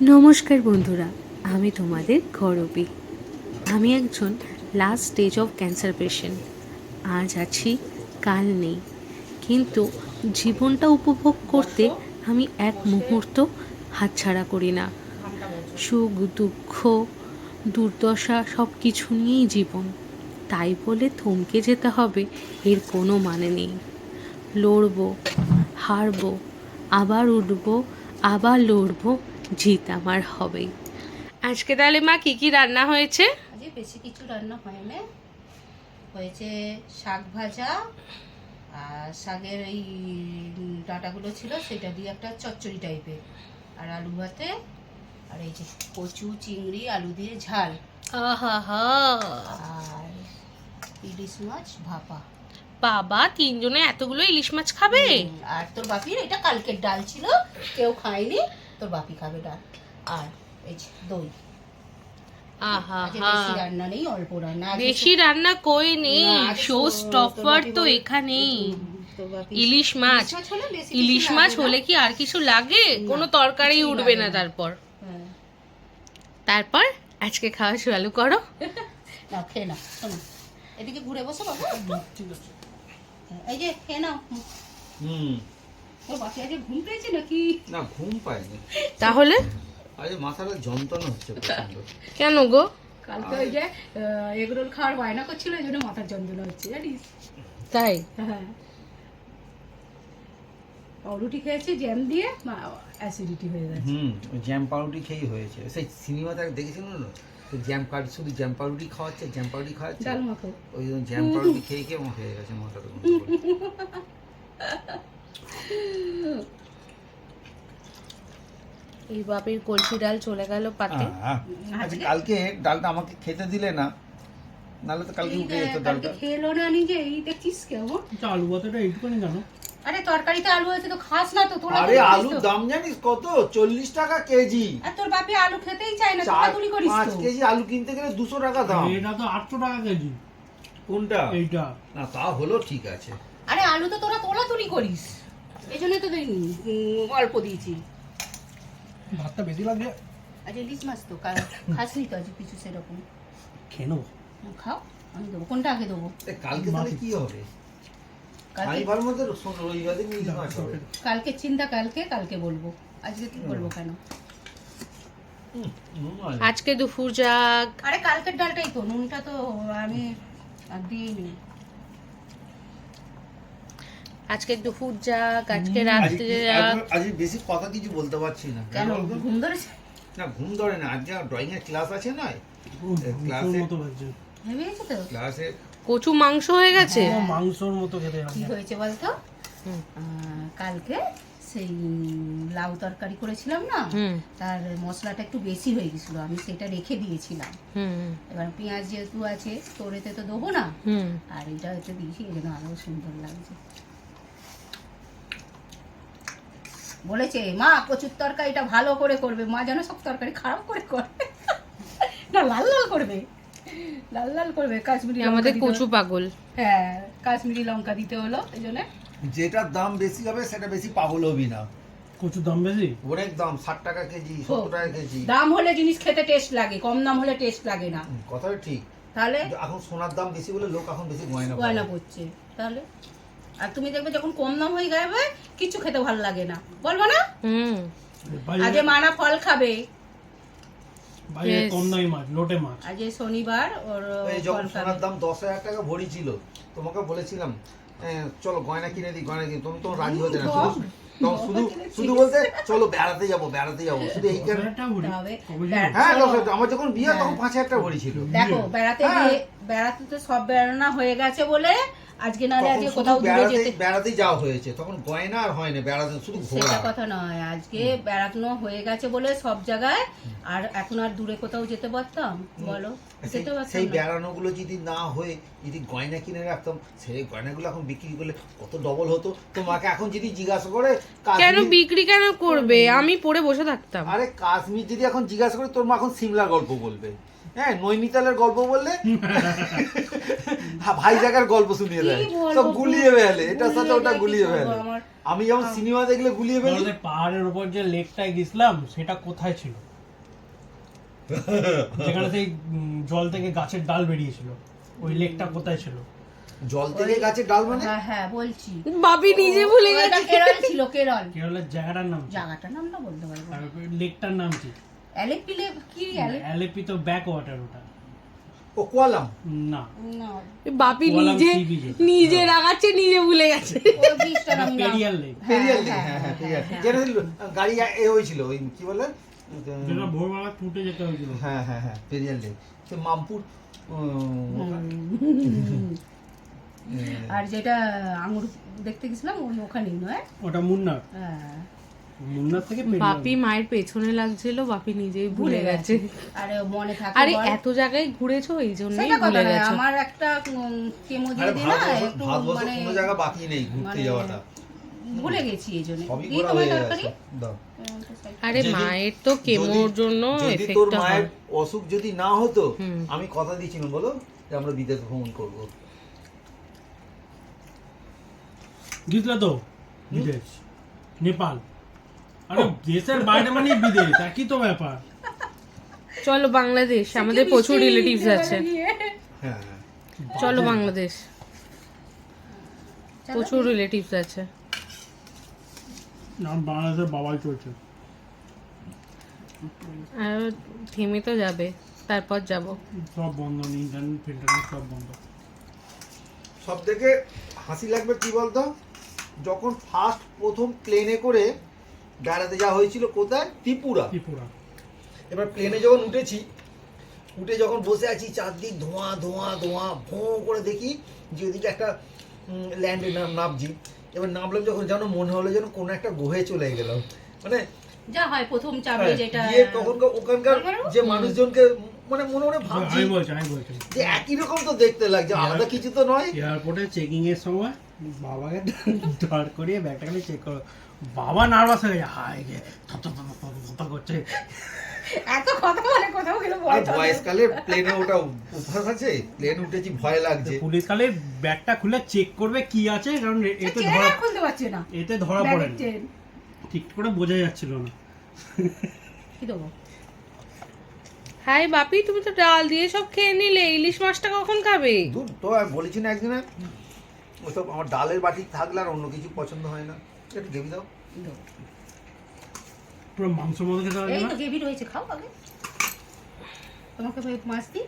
নমস্কার বন্ধুরা, আমি তোমাদের গৌরবী। আমি একজন last stage of cancer patient. আজ আছি, কাল নেই, কিন্তু জীবনটা উপভোগ করতে আমি এক মুহূর্ত হাতছাড়া করি না। সুখ দুঃখ দুর্দশা সব কিছু নিয়েই জীবন, তাই বলে থমকে যেতে হবে এর কোনো মানে নেই। লড়বো, হারবো, আবার উঠবো, আবার লড়বো, জিত আমার হবেই। আজকে তাহলে মা কি কি রান্না হয়েছে? আজকে বেশি কিছু রান্না হয় না, হয়েছে শাক ভাজা আর শাকের ওই ডাঁটাগুলো ছিল সেটা দিয়ে একটা চচ্চড়ি টাইপের, আর আলু ভাতে, আর এই যে কচু চিংড়ি আলু দিয়ে ঝাল, আহা হা, আর ইলিশ মাছ ভাপা। বাবা, তিনজনে এতগুলো ইলিশ মাছ খাবে? আর তোর বাপির এটা কালকের ডাল ছিল, কেউ খায়নি, তোর বাপি খাবে ডাল। আর এই যে দই। আহা আজকে হা, বেশি রান্না নেই, অল্প রান্না। আজকে বেশি রান্না কই নেই, শো স্টপার তো এখানেই। ইলিশ মাছ, হলে বেশি কিছু ইলিশ লাগে মাছ না। হলে কি আর কিছু লাগে? কোনো তরকারি কিছুই উঠবে লাগে না। না। তারপর হ্যাঁ। তারপর আজকে খাওয়া চালু করো। নাও খেয়ে নাও, শোনো এদিকে ঘুরে বসো বাবু একটু। এই যে খেয়ে নাও। ওর বাকি আজকে ঘুম পেয়েছে নাকি? না, ঘুম পাইনি। তাহলে আজ মাথাটা যন্ত্রণা হচ্ছে প্রচন্ড। কেন গো? কালকে ওই যে এগরোল খাওয়ার বায়না করছিল, এই জন্য মাথার যন্ত্রণা হচ্ছে জানিস। তাই? হ্যাঁ, রুটি খেয়েছি জ্যাম দিয়ে, অ্যাসিডিটি হয়ে গেছে। ওই জ্যাম পাউরুটি খেয়েই হয়েছে। সেই সিনেমাতে দেখেছিল না, জ্যাম পাউরুটি, শুধু জ্যাম পাউরুটি খাওয়াচ্ছে, জ্যাম পাউরুটি খাওয়াচ্ছে, ডাল মাখো। ওই জন্য জ্যাম পাউরুটি খেয়ে খেয়ে আমার হয়ে গেছে মাথাটা। এই বাপের কলসি ডাল চলে গেল পাতে। আজ কালকে ডালটা আমাকে খেতে দিলে না, নাহলে তো কালকে উঠে যেত ডালটা। খেলো না নিজে, এই দেখছিস কেমন। আলু ভাতাটা এইটুকুনি কেন? আরে তরকারিতে আলু আছে তো খাস না তো তোরা। আরে আলুর দাম জানিস কত? 40 টাকা কেজি। আর তোর বাপি আলু খেতেই চায় না, তোরা তুলি করিস 5 তো। কেজি আলু কিনতে গেলে 200 টাকা দাম। এটা তো 800 টাকা কেজি। কোনটা? এইটা না, তা হলো ঠিক আছে। আরে আলু তো তোরা তোলা তুলি করিস, এই জন্য তো অল্প দিয়েছি। ভাতটা বেশি লাগছে। আজ ইলিশ মাছ তো খাসনি তো আজ কিছু সেরকম। খেয়ে নেবো। খাও, আমি দেবো। কোনটা আগে দেবো? কালকে তাহলে কি হবে? কালকে, শনিবার মধ্যে রবিবারে নিয়ে যাওয়া হবে। কালকে চিন্তা, কালকে বলবো, আজকে কি বলবো কেন? আজকে দুপুর যাক। আরে কালকের ডালটাই তো, নুনটা তো আমি আর দিইনি। আজকে দুপুর যাক, আজকে রাত্রে যাক। আজ বেশি কথা কিছু বলতে পারছি না। কেন ঘুম ধরেছে? না, ঘুম ধরে না। আজকে ড্রয়িং এর ক্লাস আছে না, মাংসর মতো লাগছে। ভেবে গেছে তো ক্লাসে কচু মাংস হয়ে গেছে। মাংসর মতো খেতে কি লাগছে। হয়েছে বলতো? কালকে সেই লাউ তরকারি করেছিলাম না, হুম তার মশলাটা একটু বেশি হয়ে গেছিল, আমি সেটা রেখে দিয়েছিলাম। হুম এবার পেঁয়াজ যেহেতু আছে, তোরেতে তো দেবো না, হুম। আর এটা হচ্ছে দিয়েছি, এই জন্য আরো সুন্দর লাগছে। বলেছে মা কচুর তরকারিটা ভালো করে করবে, মা যেন সব তরকারি খারাপ করে করবে না, লাল লাল করবে, লাল লাল করবে। কাশ্মীরি লঙ্কা আমাদের দিতে কচু হলো। পাগল। হ্যাঁ, কাশ্মীরি লঙ্কা দিতে হলো, এই জন্য। যেটার দাম বেশি হবে সেটা বেশি পাগল হবি না। কচুর দাম বেশি। অনেক দাম, 60 টাকা কেজি, 70 টাকা কেজি। দাম হলে জিনিস খেতে টেস্ট লাগে, কম দাম হলে টেস্ট লাগে না। কথাটা ঠিক। তাহলে এখন সোনার দাম বেশি বলে লোক এখন বেশি গয়না গয়না পরে। পড়ছে তাহলে। আর তুমি দেখবে যখন কম দাম হয়ে যাবে, কিছু খেতে ভালো লাগে না, বলবো না? হুম। আজ মানা ফল খাবে, বাইরে Yes. কম দামি মাছ, লোটে মাছ। আজ শনিবার, ওর এই ফল যখন খাবে। সোনার দাম 10,000 টাকা ভরি ছিল, তোমাকে বলেছিলাম চলো গয়না কিনে দিই, গয়না কিনে, তুমি তো রাজি হতে না। তখন শুধু শুধু বলতে চলো বেড়াতে যাবো, বেড়াতে যাবো, শুধু এই কারণে। 1000 টাকা ভরি। তবে কবে বেড়া- ছিল? হ্যাঁ, শোনো, 10,000 আমার যখন বিয়ে তখন 5,000 টাকা ভরি ছিল। দেখো বেড়াতে হ্যাঁ। গিয়ে, বেড়াতে তো সব বেড়ানো হয়ে গেছে বলে আজকে, নাহলে তখন আজকে শুধু কোথাও দূরে যেতে। বেড়াতে যাওয়া হয়েছে, তখন গয়না আর হয় না, বেড়াতে শুধু ঘোরা। সেটা কথা নয়, আজকে বেড়ানো হয়ে গেছে বলে সব জায়গায়, আর এখন আর দূরে কোথাও যেতে পারতাম বলো? যেতে পারতাম সেই না। বেড়ানোগুলো যদি না হয়ে যদি গয়না কিনে রাখতাম, সেই গয়নাগুলো এখন বিক্রি করলে কত ডবল হতো। তোমাকে এখন যদি জিজ্ঞাসা করে কেন কাশ্মীর, বিক্রি কেন করবে? আমি পরে বসে থাকতাম। আরে কাশ্মীর যদি এখন জিজ্ঞাসা করে, তোর মা এখন সিমলার গল্প বলবে, হ্যাঁ নৈনিতালের গল্প বললে ভাইজাগের গল্প শুনিয়ে দেয়, কি বলবো? সব গুলিয়ে ফেলে, এটার সাথে ওটা দেয়, কি গুলিয়ে করবো ফেলে। আমার? আমি যেমন সিনেমা দেখলে গুলিয়ে ফেলি। আমাদের পাহাড়ের উপর যে লেকটায় গেছিলাম, সেটা কোথায় ছিল? যেখানে সেই জল থেকে গাছের ডাল বেরিয়েছিল, ওই লেকটা কোথায় ছিল? জল থেকে গাছের ডাল মানে হ্যাঁ হ্যাঁ বলছি, বাপি নিজে ভুলে ওটা গেছে। কেরল ছিল, কেরল। কেরলের জায়গাটার নাম কি? জায়গাটার নাম না বলতে পারবো না। আর লেকটার নাম কি? অ্যালেপিলে কি অ্যালেপি তো ব্যাক ওয়াটার ওটা। ও কোয়ালাম। না, না, বাপি কোয়ালাম নিজে sea beach। নিজে রাগাচ্ছে, নিজে ভুলে গেছে। ওই বীজটার এটা আমি নাম- পেরিয়ার লেক। পেরিয়াল লেক, হ্যাঁ হ্যাঁ ঠিক আছে। যেটা গাড়ি এ হয়েছিল ওই কি বলে, যেটা ভোরবেলা টুটে যেতে হয়েছিল। হ্যাঁ হ্যাঁ হ্যাঁ পেরিয়াল লেক, সে মামপুর। আর যেটা আঙুর দেখতে গেছিলাম ওখানেই নয়। ওটা মুন্নার, হ্যাঁ, মুন্নার থেকে পেরিয়ার বাপি মায়ের পেছনে লাগছিল, বাপি নিজেই ভুলে গেছে। আরে মনে থাকে আরে বল। এত জায়গায় ঘুরেছো এই জন্যই সেটা কথা ভুলে নয়, গেছো। আমার একটা কেমো দিয়ে আরে দিই না, একটু ভারতবর্ষ মানে কোনো জায়গা বাকি নেই ঘুরতে মানে যাওয়াটা, ভুলে গেছি এই জন্য। সবই দিই ঘোরা তোমার হয়ে তরকারি? গেছে। দাও। আরে যদি- মায়ের তো কেমোর জন্য যদি তোর এফেক্টটা মায়ের হয়। অসুখ যদি না হতো, হুম। আমি কথা দিয়েছিলাম বলো যে আমরা বিদেশ ভ্রমণ করব। গিয়েছিল তো বিদেশ, নেপাল। আরে দেশের বাইরে মানে বিদেশ, একই তো ব্যাপার। চলো বাংলাদেশ, আমাদের প্রচুর রিলেটিভস আছে। হ্যাঁ হ্যাঁ। চলো বাংলাদেশ, চলো। প্রচুর রিলেটিভস আছে। নাম বাংলাদেশের বাবাই চলছে। আর থেমে তো যাবে, তারপর যাব। সব বন্ধ, ইন্টারনেট ফিন্টারনেট সব বন্ধ। সব থেকে হাসি লাগবে কি বলতো, যখন ফার্স্ট প্রথম প্লেনে করে বেড়াতে যাওয়া হয়েছিল কোথায়, ত্রিপুরা। ত্রিপুরা। এবার প্লেনে যখন উঠেছি, উঠে যখন বসে আছি চারদিক ধোঁয়া ধোঁয়া ধোঁয়া, ভোঁ করে দেখি যে ওদিকে একটা ল্যান্ডে নামছি। এবার নামলাম যখন, যেন মনে হলো যেন কোনো একটা গুহে চলে গেলাম, মানে যা হয় প্রথম চাপে যেটা গিয়ে তখন ওখানকার যে মানুষজনকে মানে মনে মনে ভাবছি আমি বলছি যে একই রকম তো দেখতে লাগছে, আলাদা কিছু তো নয়। এয়ারপোর্টে চেকিং এর সময় বাবাকে দাঁড় করিয়ে ব্যাগটা খালি চেক করো, বাবা নার্ভাস হয়ে গেছে, হাই গে থপ করছে। এত কথা বলে কোথাও গেলে আর ভয় তো বয়সকালে প্লেনে ওটা অভ্যাস আছে, প্লেন উঠেছি ভয় লাগছে। পুলিশ খালি ব্যাগটা খুলে চেক করবে কি আছে, কারণ এতে চেহারা ধরা খুলতে পারছে না, এতে ধরা পড়ে ব্যাগের না, চেন। ঠিক করে বোঝা যাচ্ছিল না। কি দেবো? হাই বাপি, তুমি তো ডাল দিয়ে সব খেয়ে নিলে, ইলিশ মাছটা কখন খাবে? দূর তো, আমি বলেছি না একদিনে ওসব আমার ডালের বাটি থাকলে আর অন্য কিছু পছন্দ হয় না। একটু গ্রেভি দাও। দেবো। পুরো মাংস মতো খেতে হবে এই না? তো গ্রেভি রয়েছে, খাও আগে। তোমাকে মাছ দিই।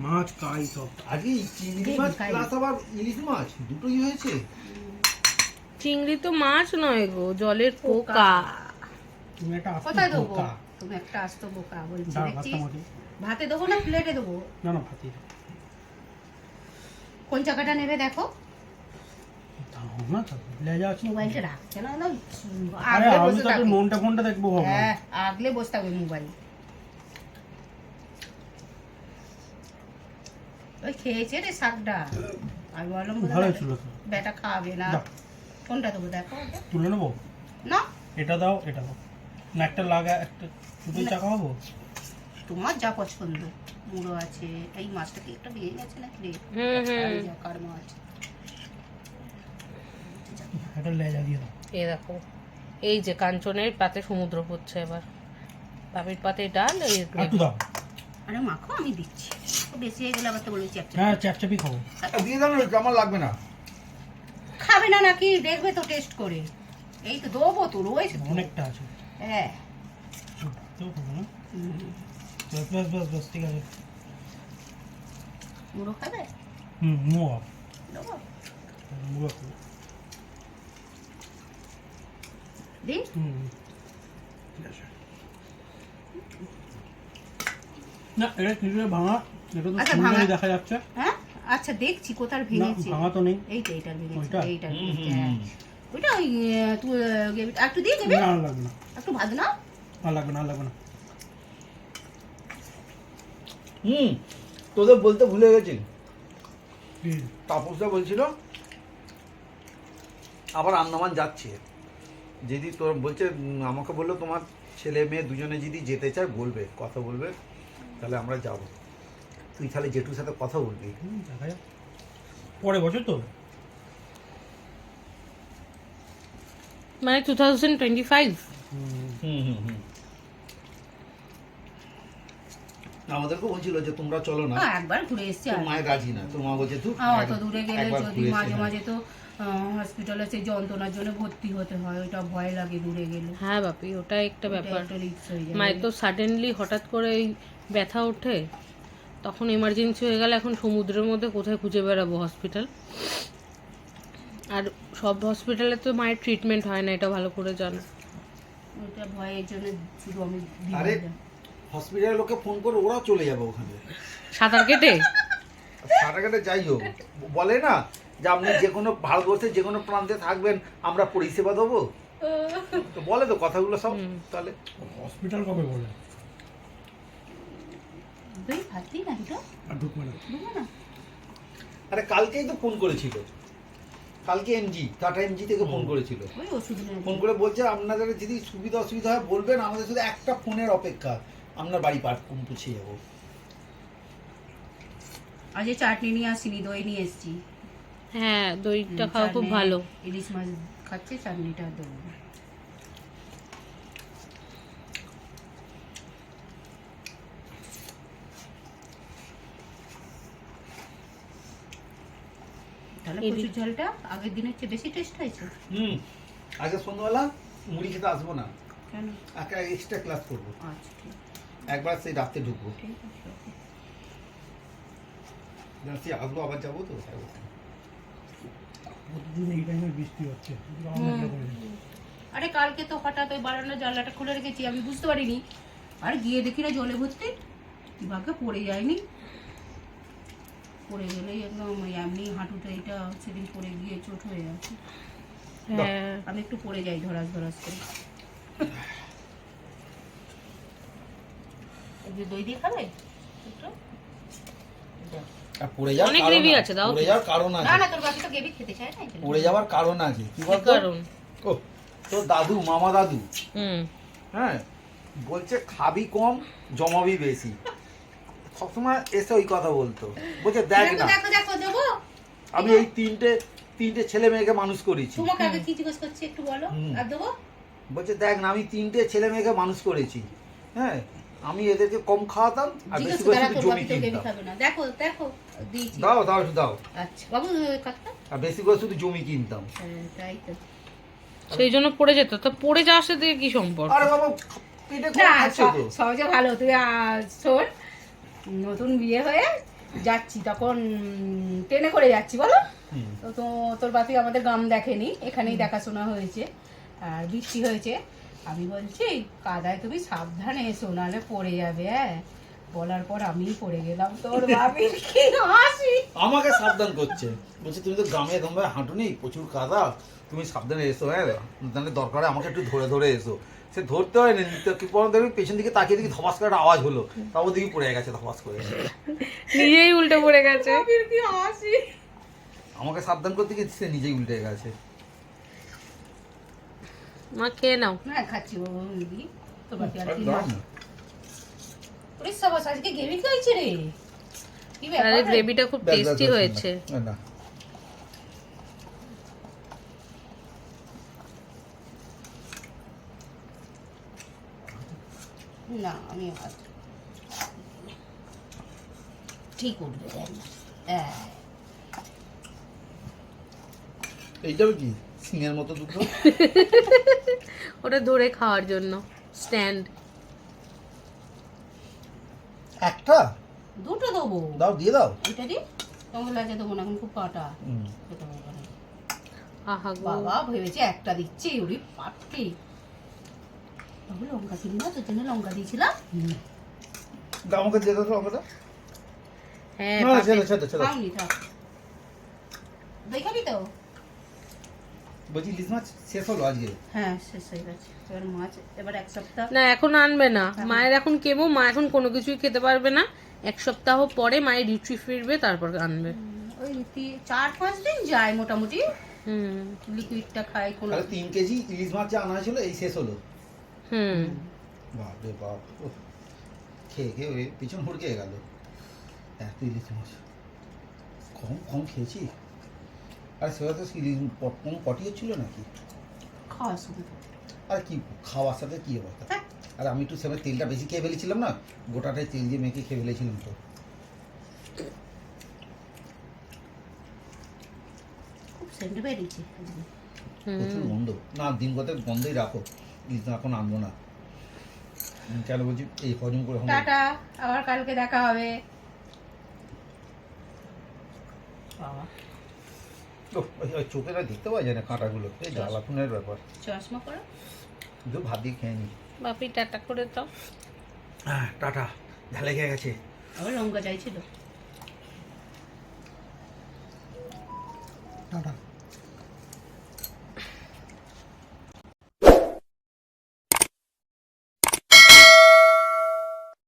মাছ কাই সব। আজকে চিংড়ি গ্রেভি মাছ খাই। প্লাস আবার ইলিশ মাছ দুটোই হয়েছে। চিংড়ি তো মাছ নয় গো, জলের পোকা। তুমি একটা আস্ত কোথায় দেবো? বোকা। তুমি একটা আস্ত বোকা বলছি, দাঁড়া, দেখছিস? ভাতটা মাখি। ভাতে দেবো না প্লেটে দেবো? না না, ভাতি কোন চাকাটা নেবে দেখো। দাও না তো, লেজা আছে। মোবাইলটা রাখছে না, না আরে আগলে আমি বসে তো একটু থাকবে। নোনটা ফোনটা দেখবো ভাবলাম। হ্যাঁ, আগলে বসে থাকবে মোবাইল। ওই খেয়েছে রে শাকটা, আমি বললাম ভালোই ছিল তো। বেটা খাবে না। দাও। কোনটা দেবো দেখো আগে। তুলে নেবো? না, এটা দাও, এটা দাও না, একটা লাগা, একটা দুটোই না। চাকা হবো। তোমার যা পছন্দ। মুড়ো আছে, এই মাছটা কি একটা বেরিয়ে গেছে নাকি রে? এই যে কার মাছ। একটা লেজা দিয়ে দাও। এই দেখো, এই যে কাঞ্চনের পাতে সমুদ্র হচ্ছে এবার। বাপির পাতে ডাল, এই আর একটু দাও। আরে মাখো, আমি দিচ্ছি। ও বেশি হয়ে গেলে আবার তো বলছি একটা। হ্যাঁ, চ্যাপচ্যাপি খাবো। দিয়ে দাও না, আমার লাগবে না। খাবে না নাকি দেখবে তো টেস্ট করে। এই তো দেবো তো রয়েছে তো। অনেকটা আছে। হ্যাঁ। ভাতটাও খাবো না? হুম। বাস বাস বাস বাস, ঠিক আছে। মুড়ো খাবে? মুয়া দেবো? মুয়া খাবো। দিই? ঠিক আছে। না, এটা কিছুটা ভাঙা, এটা তো আচ্ছা, সুন্দরই ভাঙা। দেখা যাচ্ছে। হ্যাঁ, আচ্ছা দেখছি কোথার না, ভেঙেছে। ভাঙা তো নেই। এই তো এইটার ভেঙেছে, ওইটা? এইটার ভেঙেছে, হ্যাঁ। ওইটা ওই তুই একটু দিয়ে দেবে? না, আর লাগবে না, একটু ভাত না? আর লাগবে না, আর লাগবে না। তোদের বলতে ভুলে গেছি, কি? তাপসদা বলছিল আবার আন্দামান যাচ্ছে। যদি তোর বলছে, আমাকে বললো তোমার ছেলে মেয়ে দুজনে যদি যেতে চায় বলবে, কথা বলবে, তাহলে আমরা যাব। তুই তাহলে জেঠুর সাথে কথা বলবি। দেখা যাক। পরের বছর তো। মানে 2025। হুম হুম হুম। আমাদেরকে বলছিল যে তোমরা চলো না, হ্যাঁ একবার ঘুরে এসছি তোর মায়ের রাজি না, তোর মা বলছে তুই অত দূরে গেলে একবার যদি ঘুরে এসে, মাঝে হ্যাঁ। মাঝে তো হসপিটালে সেই যন্ত্রণার জন্য ভর্তি হতে হয়, ওইটা ভয় লাগে দূরে গেলে। হ্যাঁ বাপি, ওটা একটা ব্যাপার। একটা রিস্ক হয়ে যায়। মায়ের তো সাডেনলি হঠাৎ করে এই ব্যথা ওঠে, তখন এমার্জেন্সি হয়ে গেলে এখন সমুদ্রের মধ্যে কোথায় খুঁজে বেড়াবো হসপিটাল। আর সব হসপিটালে তো মায়ের ট্রিটমেন্ট হয় না, এটা ভালো করে জানো। ওইটা ভয়ের জন্য শুধু আমি আরে হসপিটালের লোকে ফোন করে ওরা চলে যাবে ওখানে, সাঁতার কেটে সাঁতারকাটে যাই হোক, বলে না যে আপনি যে কোনো ভারতবর্ষের যে কোনো প্রান্তে থাকবেন আমরা পরিষেবা দেবো, তো বলে তো কথাগুলো সব। তাহলে হসপিটাল কবে বলে? তুই ভাবতি না এটা আর ঢুকবে না। বুঝো না? আরে কালকেই তো ফোন করেছিল, কালকে এমজি টাটা এমজি থেকে ফোন করেছিল, ওই ওষুধ নিয়ে ফোন করে বলছে আপনাদের যদি সুবিধা অসুবিধা হয় বলবেন, আমাদের শুধু একটা ফোনের অপেক্ষা, আপনার বাড়ি পৌঁছে যাবো। আজ এই চাটনি নিয়ে আসিনি, দই নিয়ে এসেছি। হ্যাঁ, দইটা খাওয়া খুব ভালো। ইলিশ মাছ খাচ্ছে, চাটনিটা দেবো। তাহলে কচুর ঝালটা আগের দিনের চেয়ে বেশি টেস্ট হয়েছে। আজকে সন্ধ্যাবেলা মুড়ি খেতে আসবো না, কেন? একটা এক্সট্রা ক্লাস করবো, আচ্ছা ঠিক একবার সেই রাতে ঢুকবো, ঠিক আছে, okay. সেই আসবো আবার যাবো তো। প্রতিদিন এই টাইমে বৃষ্টি হচ্ছে, আরে কালকে তো হঠাৎ ওই বারান্দার জানলাটা খুলে রেখেছি, আমি বুঝতে পারিনি, আর গিয়ে দেখি না জলে ভর্তি, ভাগ্যে পড়ে যায়নি। পড়ে গেলেই একদম এমনি হাঁটুতে এটা সেদিন পড়ে গিয়ে চোট হয়ে গেছে। হ্যাঁ, আমি একটু পড়ে যাই ধরাস ধরাস করে। এই যে দই দিয়ে খাবে একটু? আর পড়ে যাওয়ার অনেক কারণ gravy আছে, আছে, দাও পড়ে তো। যাওয়ার কারণ না আছে, না, তোর বাকি তো গেবি খেতে চায় না, এই জন্য। পড়ে যাওয়ার কারণ আছে, কি কি বলতো? কারণ? ও তোর দাদু, মামা দাদু, হুম, হ্যাঁ বলছে খাবি কম জমাবি বেশি, সবসময় এসে ওই কথা বলতো, বলছে দেখ দেখো না দেখো দেখো দেবো। আমি এই তিনটে ছেলে মেয়েকে মানুষ করেছি, তোমাকে আগে কি জিজ্ঞেস করছি একটু বলো, হুম। আর দেবো? বলছে দেখ না আমি 3টে ছেলে মেয়েকে মানুষ করেছি, হ্যাঁ আমি এদেরকে কম খাওয়াতাম আর জিজ্ঞেস বেশি করে করা শুধু তোর জমি বাকি তো গেবি কিনতাম, খাবে না। দেখো দেখো দিয়েছি। দাও দাও একটু দাও, আচ্ছা বাবু কথা। আর বেশি করে শুধু জমি কিনতাম। তাই তো। সেই জন্য পড়ে যেত। তো পড়ে যাওয়ার সাথে কি সম্পর্ক? আরে বাবা পেটে কম না খাচ্ছে তো, সহজে ভালো। তুই শোন, নতুন বিয়ে হয়ে যাচ্ছি তখন ট্রেনে করে যাচ্ছি বলো, হুম। তো তোর বাপি আমাদের গ্রাম দেখেনি, এখানেই দেখাশোনা হয়েছে, আর বৃষ্টি হয়েছে। আমি বলছি কাদায় তুমি সাবধানে এসো, নাহলে পড়ে যাবে। হ্যাঁ, বলার পর আমি পড়ে গেলাম, তোর বাপি কি হাসি। আমাকে সাবধান করছে, বলছে তুমি তো গ্রামে তোমরা হাঁটুনি, প্রচুর কাদা, তুমি সাবধানে এসো, হ্যাঁ তাহলে দরকার হয় আমাকে একটু ধরে ধরে এসো। সে ধরতে হয় না, কি পর দেখবি পেছন দিকে তাকিয়ে দেখি ধপাস করে একটা আওয়াজ হলো, তারপর দেখি পড়ে গেছে ধপাস করে, নিজেই উল্টে পড়ে গেছে। বাপির কি হাসি। আমাকে সাবধান করতে গিয়ে সে নিজেই উল্টে গেছে। মা খেয়ে নাও। না খাচ্ছি বাবু দিদি, তোর বাপি আর কি দাও না। না। ওরে সাবাস, আজকে গেবি কি হয়েছে রে? কি আরে ব্যাপার রে? গ্রেভিটা খুব ব্যাস, ব্যাস, টেস্টি ব্যাস, হয়েছে। না, না। না আমি আর ঠিক উঠবে দেখ না। হ্যাঁ, এইটাও কি সিংহের মতো দুটো? ওটা ধরে খাওয়ার জন্য স্ট্যান্ড। একটা দুটো দেবো। দাও, দিয়ে দাও। এটা দি, তোমাকে লাজে দেবো না, এখন খুব কাটা। হুম। খেতে পারবো না। আহা গো, বাবা ভেবেছে একটা দিচ্ছি, ওরে পাটকে। বাবু লঙ্কা কিনি না, তোর জন্য লঙ্কা দিয়েছিলাম। দাও আমাকে দিয়ে দাও তো লঙ্কাটা। হ্যাঁ না, ছেড়ে পাপে- ছেড়ে ছেড়ে। খাওনি থাক। দই খাবি তো? বলছি ইলিশ মাছ শেষ হলো আজকে? হ্যাঁ শেষ হয়ে গেছে, এবার মাছ এবার এক সপ্তাহ। না এখন আনবে না, মায়ের এখন কেমো, মা এখন কোনো কিছুই খেতে পারবে না। 1 সপ্তাহ পরে মায়ের ডিউটি ফিরবে, তারপর আনবে। ওই 4-5 দিন যায় মোটামুটি, হুম লিকুইডটা খাই কোনো। তাহলে 3 কেজি ইলিশ মাছ যা আনা হয়েছিল এই শেষ হলো। হুম বাপ রে বাপ, উফ, খেয়ে খেয়ে ওই পিছন হুড়কে গেল, এত ইলিশ মাছ কম কম খেয়েছি। আর সেটা তো ইলিশ কম পটি হচ্ছিল নাকি? খাওয়া শুধু। আর কি খাওয়ার সাথে কি অবস্থা? থাক। আর আমি একটু সেবার তেলটা বেশি খেয়ে ফেলেছিলাম না, গোটাটাই তেল দিয়ে মেখে খেয়ে ফেলেছিলাম তো। খুব সেন্ট বেরিয়েছে আজকে। প্রচুর গন্ধ। না দিন কত গন্ধই রাখো, এখন আনবো না। কেন বলছি এই হজম করে হবে। টাটা, আবার কালকে দেখা হবে। বাবা চোখেরা দেখতে পাওয়া যায় না কাঁটাগুলো, এই জ্বালাপুনের ব্যাপার। চশমা পরে শুধু ভাত দিয়ে খেয়ে নি। বাপি টাটা করে দাও। হ্যাঁ টাটা, ঢালে খেয়ে গেছে। আবার লঙ্কা চাইছিল। টাটা।